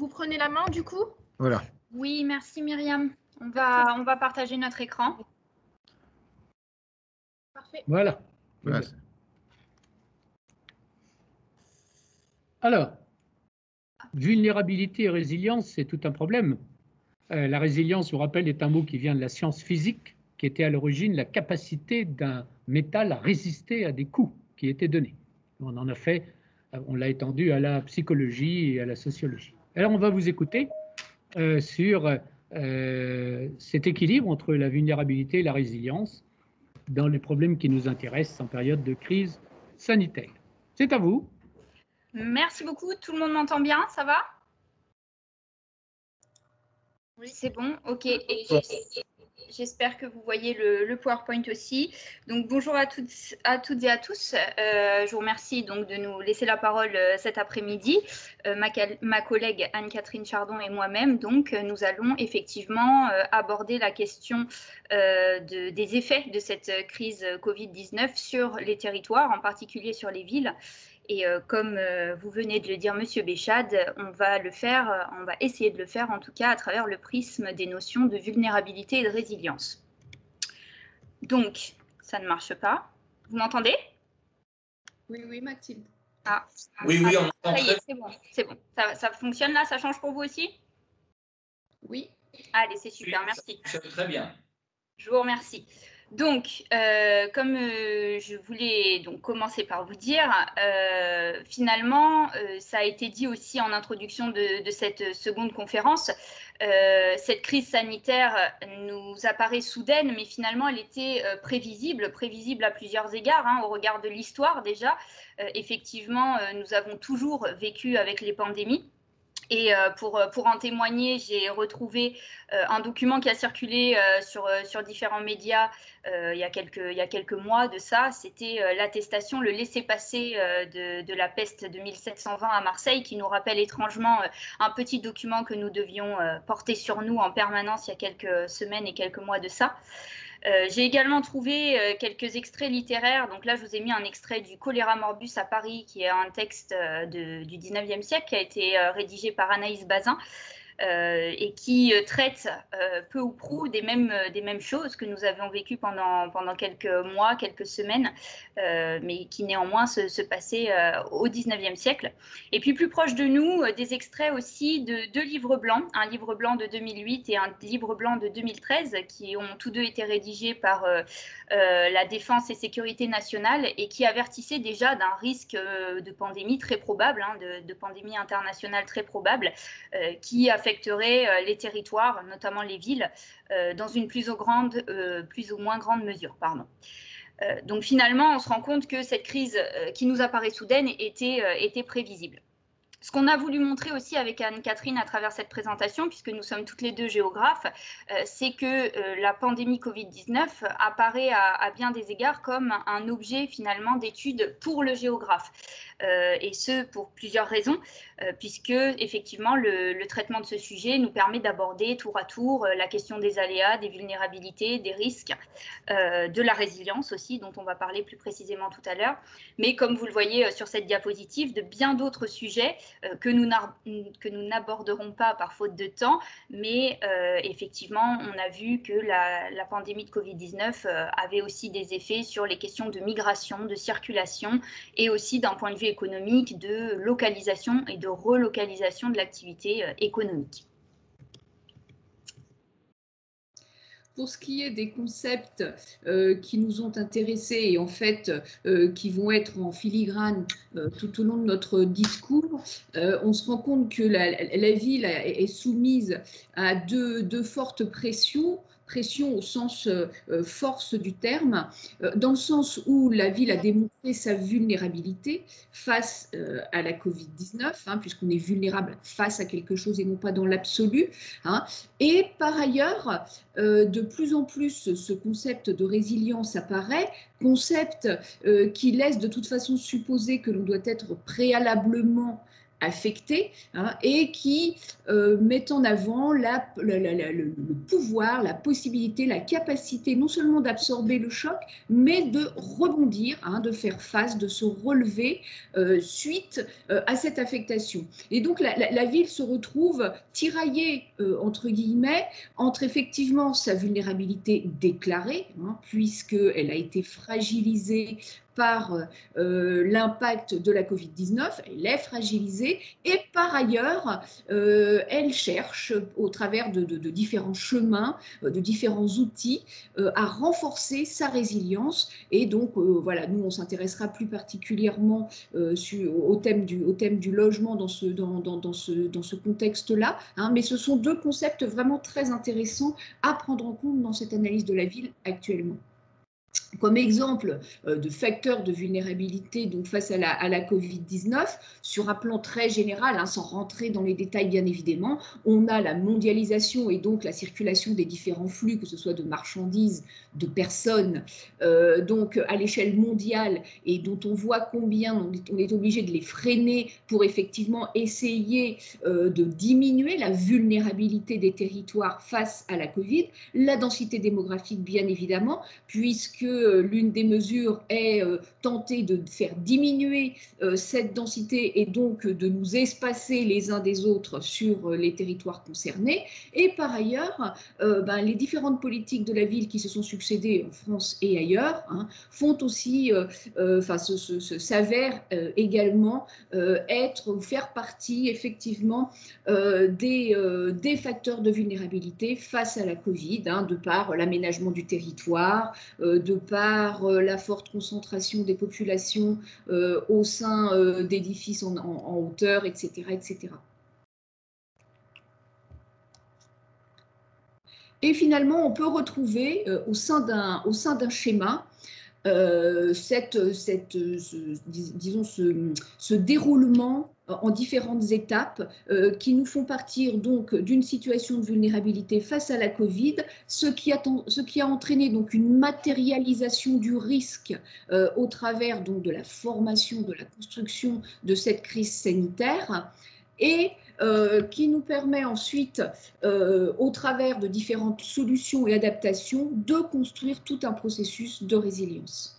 Vous prenez la main du coup? Voilà. Oui, merci Myriam. On va partager notre écran. Parfait. Voilà. Voilà. Alors, vulnérabilité et résilience, c'est tout un problème. La résilience, je vous rappelle, est un mot qui vient de la science physique, qui était à l'origine la capacité d'un métal à résister à des coups qui étaient donnés. On en a fait, on l'a étendu à la psychologie et à la sociologie. Alors, on va vous écouter sur cet équilibre entre la vulnérabilité et la résilience dans les problèmes qui nous intéressent en période de crise sanitaire. C'est à vous. Merci beaucoup. Tout le monde m'entend bien? Ça va? Oui. C'est bon? Ok. Et j'espère que vous voyez le PowerPoint aussi. Donc bonjour à toutes et à tous. Je vous remercie donc de nous laisser la parole cet après-midi. Ma collègue Anne-Catherine Chardon et moi-même, donc nous allons effectivement aborder la question des effets de cette crise Covid-19 sur les territoires, en particulier sur les villes. Et comme vous venez de le dire, Monsieur Béchade, on va essayer de le faire en tout cas à travers le prisme des notions de vulnérabilité et de résilience. Donc, ça ne marche pas. Vous m'entendez? Oui, oui, Mathilde. Ah. Oui, on entend ça y très est, c'est bon. Ça fonctionne là? Ça change pour vous aussi? Oui. Allez, c'est super, merci. Ça fonctionne très bien. Je vous remercie. Donc, comme je voulais donc commencer par vous dire, finalement, ça a été dit aussi en introduction de cette seconde conférence, cette crise sanitaire nous apparaît soudaine, mais finalement, elle était prévisible à plusieurs égards, hein, au regard de l'histoire déjà. Effectivement, nous avons toujours vécu avec les pandémies. Et pour en témoigner, j'ai retrouvé un document qui a circulé sur différents médias il y a quelques mois de ça. C'était l'attestation, le laissez-passer de la peste de 1720 à Marseille, qui nous rappelle étrangement un petit document que nous devions porter sur nous en permanence il y a quelques semaines et quelques mois de ça. J'ai également trouvé quelques extraits littéraires. Donc là, je vous ai mis un extrait du Choléra morbus à Paris, qui est un texte du 19e siècle, qui a été rédigé par Anaïs Bazin. Et qui traite peu ou prou des mêmes choses que nous avions vécues pendant quelques mois, quelques semaines, mais qui néanmoins se passaient au 19e siècle. Et puis plus proche de nous, des extraits aussi de deux livres blancs, un livre blanc de 2008 et un livre blanc de 2013, qui ont tous deux été rédigés par la Défense et Sécurité nationale et qui avertissaient déjà d'un risque de pandémie très probable, hein, de pandémie internationale très probable, qui affecterait les territoires, notamment les villes, dans une plus ou moins grande mesure. Donc finalement, on se rend compte que cette crise qui nous apparaît soudaine était prévisible. Ce qu'on a voulu montrer aussi avec Anne-Catherine à travers cette présentation, puisque nous sommes toutes les deux géographes, c'est que la pandémie Covid-19 apparaît à bien des égards comme un objet finalement d'étude pour le géographe. Et ce, pour plusieurs raisons, puisque effectivement le traitement de ce sujet nous permet d'aborder tour à tour la question des aléas, des vulnérabilités, des risques, de la résilience aussi, dont on va parler plus précisément tout à l'heure, mais comme vous le voyez sur cette diapositive, de bien d'autres sujets que nous n'aborderons pas par faute de temps, mais effectivement, on a vu que la pandémie de Covid-19 avait aussi des effets sur les questions de migration, de circulation, et aussi d'un point de vue économique, de localisation et de relocalisation de l'activité économique. Pour ce qui est des concepts qui nous ont intéressés et en fait qui vont être en filigrane tout au long de notre discours, on se rend compte que la ville est soumise à deux fortes pressions au sens force du terme, dans le sens où la ville a démontré sa vulnérabilité face à la Covid-19, hein, puisqu'on est vulnérable face à quelque chose et non pas dans l'absolu, hein, et par ailleurs, de plus en plus, ce concept de résilience apparaît, concept qui laisse de toute façon supposer que l'on doit être préalablement affectés, hein, et qui mettent en avant le pouvoir, la possibilité, la capacité non seulement d'absorber le choc, mais de rebondir, hein, de faire face, de se relever suite à cette affectation. Et donc la ville se retrouve tiraillée, entre guillemets, entre effectivement sa vulnérabilité déclarée, hein, puisqu'elle a été fragilisée par l'impact de la Covid-19, elle est fragilisée, et par ailleurs, elle cherche, au travers de différents chemins, de différents outils, à renforcer sa résilience. Et donc, voilà, nous, on s'intéressera plus particulièrement au thème du logement dans ce contexte-là, hein, mais ce sont deux concepts vraiment très intéressants à prendre en compte dans cette analyse de la ville actuellement. Comme exemple de facteurs de vulnérabilité donc face à la Covid-19, sur un plan très général, hein, sans rentrer dans les détails bien évidemment, on a la mondialisation et donc la circulation des différents flux, que ce soit de marchandises, de personnes, donc à l'échelle mondiale, et dont on voit combien on est obligé de les freiner pour effectivement essayer de diminuer la vulnérabilité des territoires face à la Covid, la densité démographique bien évidemment, puisque l'une des mesures est tenter de faire diminuer cette densité et donc de nous espacer les uns des autres sur les territoires concernés. Et par ailleurs, les différentes politiques de la ville qui se sont succédées en France et ailleurs, hein, font aussi, s'avèrent également être ou faire partie effectivement des facteurs de vulnérabilité face à la Covid, hein, de par l'aménagement du territoire, de par la forte concentration des populations au sein d'édifices en hauteur, etc., etc. Et finalement, on peut retrouver au sein d'un schéma ce déroulement en différentes étapes qui nous font partir donc d'une situation de vulnérabilité face à la Covid, ce qui a entraîné donc une matérialisation du risque au travers donc de la formation, de la construction de cette crise sanitaire, et qui nous permet ensuite, au travers de différentes solutions et adaptations, de construire tout un processus de résilience.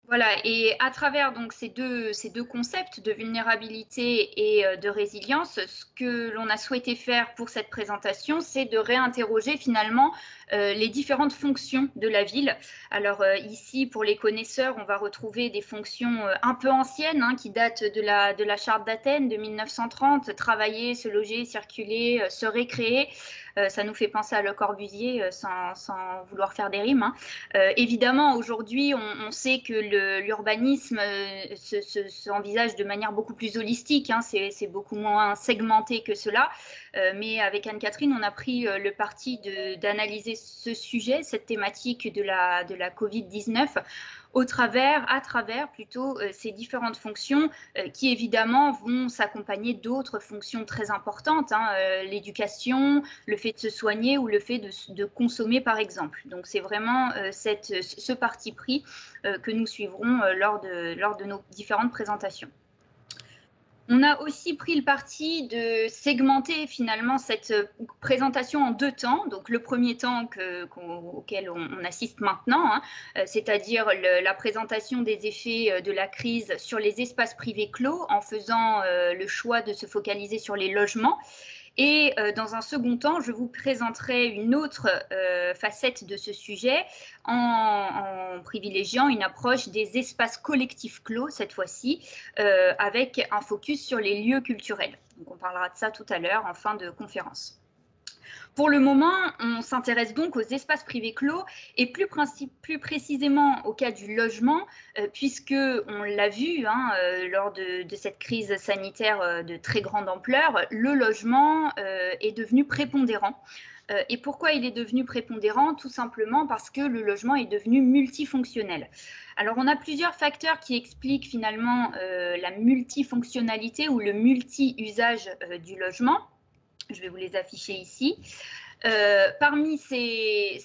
Voilà, et à travers donc ces deux concepts de vulnérabilité et de résilience, ce que l'on a souhaité faire pour cette présentation, c'est de réinterroger finalement les différentes fonctions de la ville. Alors ici, pour les connaisseurs, on va retrouver des fonctions un peu anciennes, hein, qui datent de la Charte d'Athènes de 1930, travailler, se loger, circuler, se récréer. Ça nous fait penser à Le Corbusier sans vouloir faire des rimes, hein. Évidemment, aujourd'hui, on sait que l'urbanisme s'envisage de manière beaucoup plus holistique, hein, c'est beaucoup moins segmenté que cela. Mais avec Anne-Catherine, on a pris le parti d'analyser ce sujet, cette thématique de la Covid-19, à travers plutôt ces différentes fonctions qui évidemment vont s'accompagner d'autres fonctions très importantes, hein, l'éducation, le fait de se soigner ou le fait de consommer par exemple. Donc c'est vraiment ce parti pris que nous suivrons lors de nos différentes présentations. On a aussi pris le parti de segmenter finalement cette présentation en deux temps. Donc le premier temps auquel on assiste maintenant, hein, c'est-à-dire la présentation des effets de la crise sur les espaces privés clos en faisant le choix de se focaliser sur les logements. Et dans un second temps, je vous présenterai une autre facette de ce sujet en privilégiant une approche des espaces collectifs clos, cette fois-ci, avec un focus sur les lieux culturels. Donc, on parlera de ça tout à l'heure en fin de conférence. Pour le moment, on s'intéresse donc aux espaces privés clos et plus précisément au cas du logement, puisque on l'a vu, hein, lors de cette crise sanitaire de très grande ampleur, le logement est devenu prépondérant. Et pourquoi il est devenu prépondérant? Tout simplement parce que le logement est devenu multifonctionnel. Alors, on a plusieurs facteurs qui expliquent finalement la multifonctionnalité ou le multi-usage du logement. Je vais vous les afficher ici. Parmi ces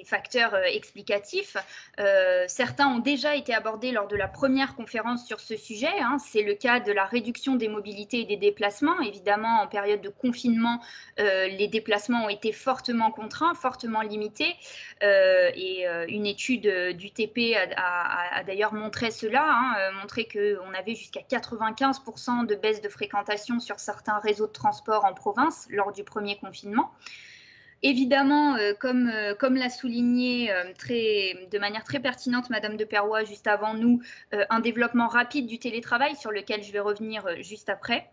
facteurs explicatifs, certains ont déjà été abordés lors de la première conférence sur ce sujet. Hein. C'est le cas de la réduction des mobilités et des déplacements. Évidemment, en période de confinement, les déplacements ont été fortement contraints, fortement limités. Et une étude du TP a d'ailleurs montré cela, hein, montré qu'on avait jusqu'à 95% de baisse de fréquentation sur certains réseaux de transport en province lors du premier confinement. Évidemment, comme l'a souligné de manière très pertinente Madame de Perrois juste avant nous, un développement rapide du télétravail sur lequel je vais revenir juste après.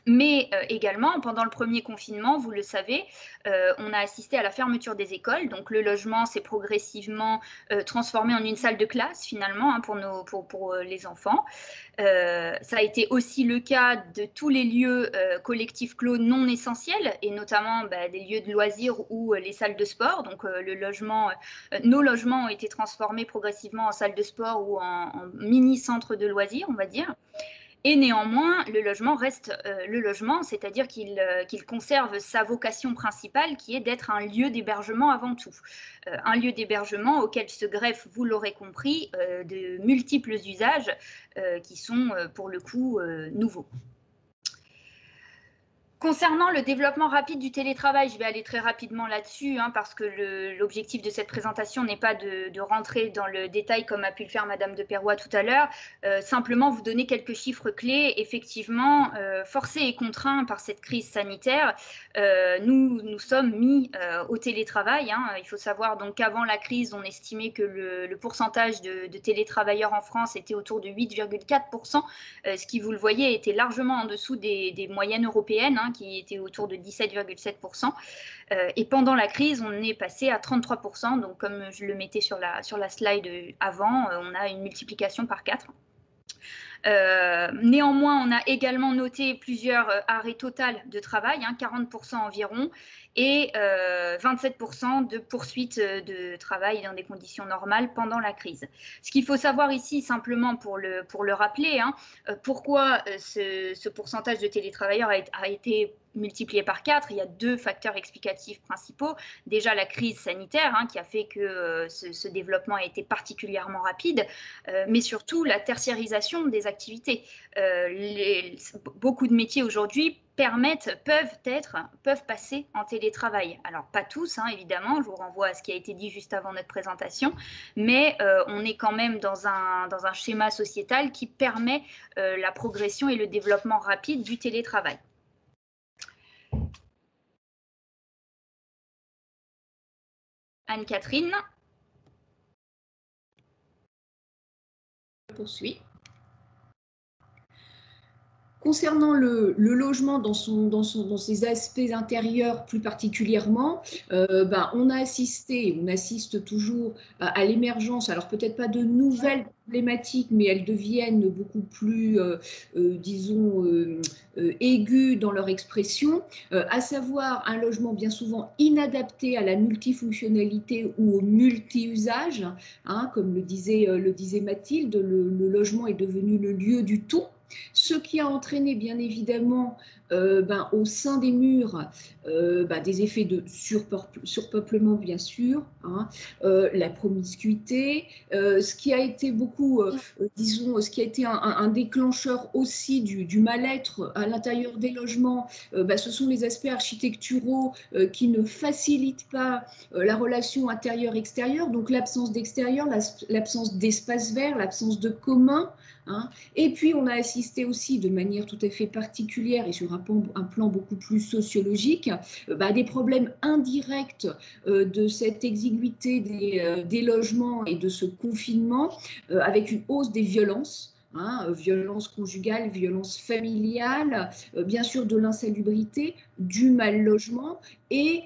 Mais également, pendant le premier confinement, vous le savez, on a assisté à la fermeture des écoles. Donc, le logement s'est progressivement transformé en une salle de classe, finalement, hein, pour les enfants. Ça a été aussi le cas de tous les lieux collectifs clos non essentiels, et notamment des lieux de loisirs ou les salles de sport. Donc, nos logements ont été transformés progressivement en salles de sport ou en mini-centres de loisirs, on va dire. Et néanmoins, le logement reste le logement, c'est-à-dire qu'il conserve sa vocation principale qui est d'être un lieu d'hébergement avant tout. Un lieu d'hébergement auquel se greffent, vous l'aurez compris, de multiples usages qui sont pour le coup nouveaux. Concernant le développement rapide du télétravail, je vais aller très rapidement là-dessus, hein, parce que l'objectif de cette présentation n'est pas de rentrer dans le détail comme a pu le faire Madame de Perrois tout à l'heure, simplement vous donner quelques chiffres clés. Effectivement, forcés et contraints par cette crise sanitaire, nous sommes mis au télétravail. Hein. Il faut savoir donc qu'avant la crise, on estimait que le pourcentage de télétravailleurs en France était autour de 8,4%, ce qui, vous le voyez, était largement en dessous des moyennes européennes, hein, qui était autour de 17,7%. Et pendant la crise, on est passé à 33%. Donc, comme je le mettais sur la slide avant, on a une multiplication par 4. Néanmoins, on a également noté plusieurs arrêts totaux de travail, hein, 40% environ, et 27% de poursuite de travail dans des conditions normales pendant la crise. Ce qu'il faut savoir ici, simplement pour le rappeler, hein, pourquoi ce pourcentage de télétravailleurs a été multiplié par 4, il y a deux facteurs explicatifs principaux. Déjà, la crise sanitaire, hein, qui a fait que ce développement a été particulièrement rapide, mais surtout la tertiarisation des activités. Beaucoup de métiers aujourd'hui peuvent passer en télétravail. Alors, pas tous, hein, évidemment, je vous renvoie à ce qui a été dit juste avant notre présentation, mais on est quand même dans un schéma sociétal qui permet la progression et le développement rapide du télétravail. Anne-Catherine. Je poursuis. Concernant le logement dans ses aspects intérieurs plus particulièrement, on assiste toujours à l'émergence, alors peut-être pas de nouvelles problématiques, mais elles deviennent beaucoup plus, disons, aiguës dans leur expression, à savoir un logement bien souvent inadapté à la multifonctionnalité ou au multi-usage, hein, comme le disait Mathilde, le logement est devenu le lieu du tout. Ce qui a entraîné bien évidemment au sein des murs des effets de surpeuplement bien sûr, hein, la promiscuité, ce qui a été beaucoup, ce qui a été un déclencheur aussi du mal-être à l'intérieur des logements, ce sont les aspects architecturaux qui ne facilitent pas la relation intérieure-extérieure, donc l'absence d'extérieur, l'absence d'espace vert, l'absence de commun. Hein. Et puis, on a assisté aussi de manière tout à fait particulière et sur un plan beaucoup plus sociologique à des problèmes indirects de cette exiguïté des logements et de ce confinement avec une hausse des violences. Hein, violence conjugale, violence familiale, bien sûr de l'insalubrité, du mal logement et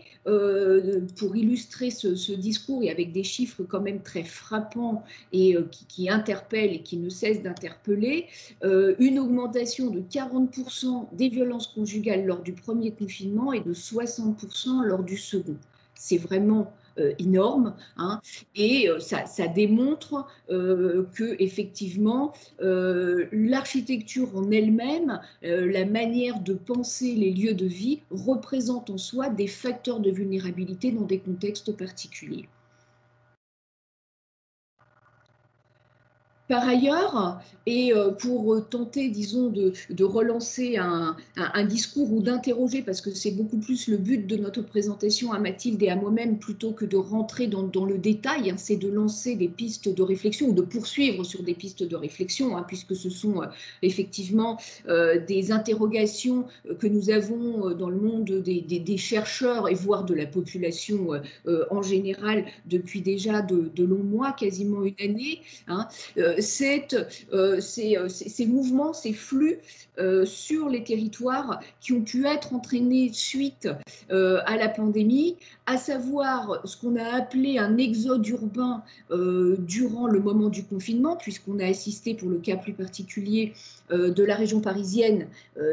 pour illustrer ce discours et avec des chiffres quand même très frappants et qui interpellent et qui ne cessent d'interpeller, une augmentation de 40% des violences conjugales lors du premier confinement et de 60% lors du second. C'est vraiment énorme, hein, et ça démontre que effectivement l'architecture en elle-même, la manière de penser les lieux de vie représente en soi des facteurs de vulnérabilité dans des contextes particuliers. Par ailleurs, et pour tenter, disons, de relancer un discours ou d'interroger, parce que c'est beaucoup plus le but de notre présentation à Mathilde et à moi-même, plutôt que de rentrer dans le détail, hein, c'est de lancer des pistes de réflexion ou de poursuivre sur des pistes de réflexion, hein, puisque ce sont effectivement des interrogations que nous avons dans le monde des chercheurs et voire de la population en général depuis déjà de longs mois, quasiment une année, hein. Ces mouvements, ces flux sur les territoires qui ont pu être entraînés suite à la pandémie, à savoir ce qu'on a appelé un exode urbain durant le moment du confinement, puisqu'on a assisté, pour le cas plus particulier de la région parisienne,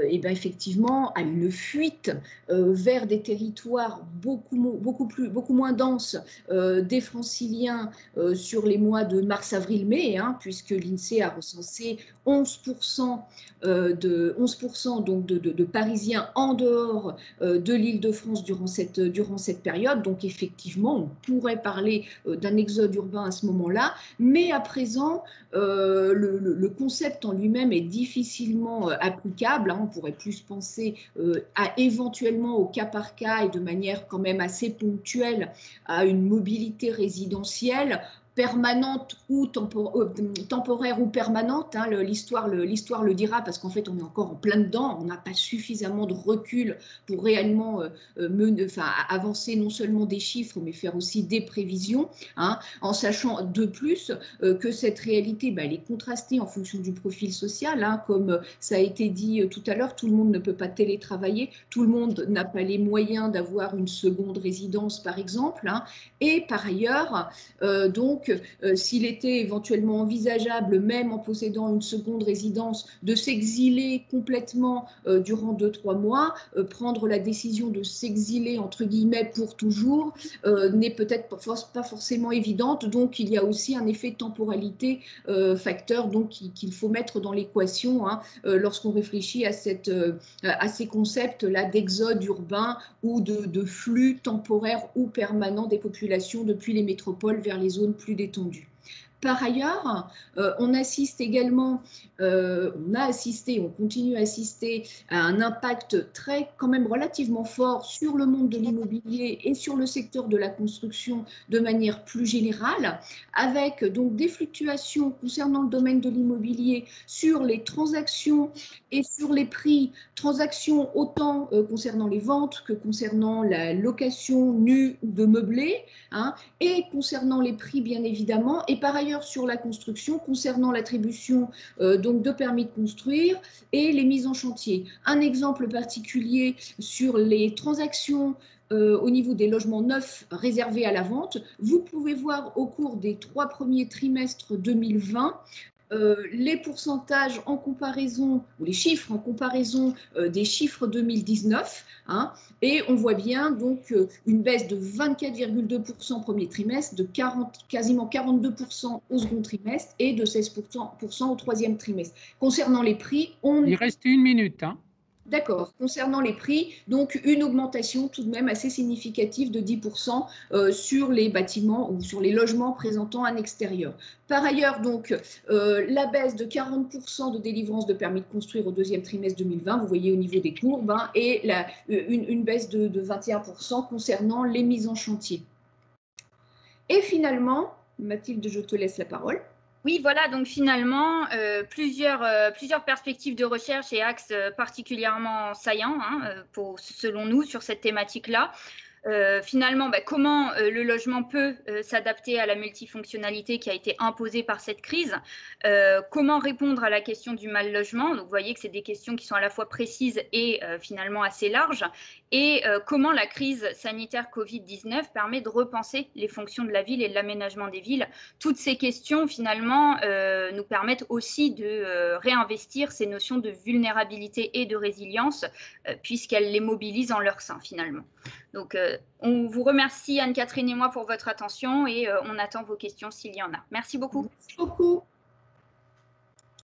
et ben effectivement à une fuite vers des territoires beaucoup moins denses des franciliens sur les mois de mars, avril, mai, hein, puisque l'INSEE a recensé 11% donc de Parisiens en dehors de l'Île-de-France durant cette période. Donc effectivement, on pourrait parler d'un exode urbain à ce moment-là, mais à présent, le concept en lui-même est difficilement applicable, hein. On pourrait plus penser éventuellement au cas par cas et de manière quand même assez ponctuelle à une mobilité résidentielle permanente ou temporaire ou permanente, hein, l'histoire le dira, parce qu'en fait on est encore en plein dedans, on n'a pas suffisamment de recul pour réellement avancer non seulement des chiffres mais faire aussi des prévisions, hein, en sachant de plus que cette réalité elle est contrastée en fonction du profil social, hein, comme ça a été dit tout à l'heure, tout le monde ne peut pas télétravailler, tout le monde n'a pas les moyens d'avoir une seconde résidence par exemple, hein, et par ailleurs s'il était éventuellement envisageable, même en possédant une seconde résidence, de s'exiler complètement durant 2-3 mois, prendre la décision de s'exiler entre guillemets pour toujours n'est peut-être pas forcément évidente. Donc il y a aussi un effet de temporalité facteur qu'il faut mettre dans l'équation, hein, lorsqu'on réfléchit à ces concepts-là d'exode urbain ou de flux temporaire ou permanent des populations depuis les métropoles vers les zones plus détendues. Par ailleurs, on assiste également, on continue à assister à un impact quand même relativement fort sur le monde de l'immobilier et sur le secteur de la construction de manière plus générale, avec donc des fluctuations concernant le domaine de l'immobilier sur les transactions et sur les prix, transactions autant concernant les ventes que concernant la location nue ou de meublés, hein, et concernant les prix bien évidemment, et par ailleurs sur la construction concernant l'attribution donc de permis de construire et les mises en chantier. Un exemple particulier sur les transactions au niveau des logements neufs réservés à la vente, vous pouvez voir au cours des 3 premiers trimestres 2020 les pourcentages en comparaison, ou les chiffres en comparaison des chiffres 2019, hein, et on voit bien donc une baisse de 24,2% au premier trimestre, de quasiment 42% au second trimestre et de 16% au troisième trimestre. Concernant les prix, il reste 1 minute. Hein. D'accord. Concernant les prix, donc une augmentation tout de même assez significative de 10% sur les bâtiments ou sur les logements présentant un extérieur. Par ailleurs, donc, la baisse de 40% de délivrance de permis de construire au deuxième trimestre 2020, vous voyez au niveau des courbes, hein, et une baisse de 21% concernant les mises en chantier. Et finalement, Mathilde, je te laisse la parole. Oui, voilà, donc finalement, plusieurs perspectives de recherche et axes particulièrement saillants, hein, selon nous, sur cette thématique-là. Finalement, comment le logement peut s'adapter à la multifonctionnalité qui a été imposée par cette crise, comment répondre à la question du mal logement. Donc vous voyez que c'est des questions qui sont à la fois précises et finalement assez larges, et comment la crise sanitaire Covid-19 permet de repenser les fonctions de la ville et de l'aménagement des villes. Toutes ces questions finalement nous permettent aussi de réinvestir ces notions de vulnérabilité et de résilience puisqu'elles les mobilisent en leur sein finalement. Donc on vous remercie, Anne-Catherine et moi, pour votre attention et on attend vos questions s'il y en a. Merci beaucoup. Merci beaucoup.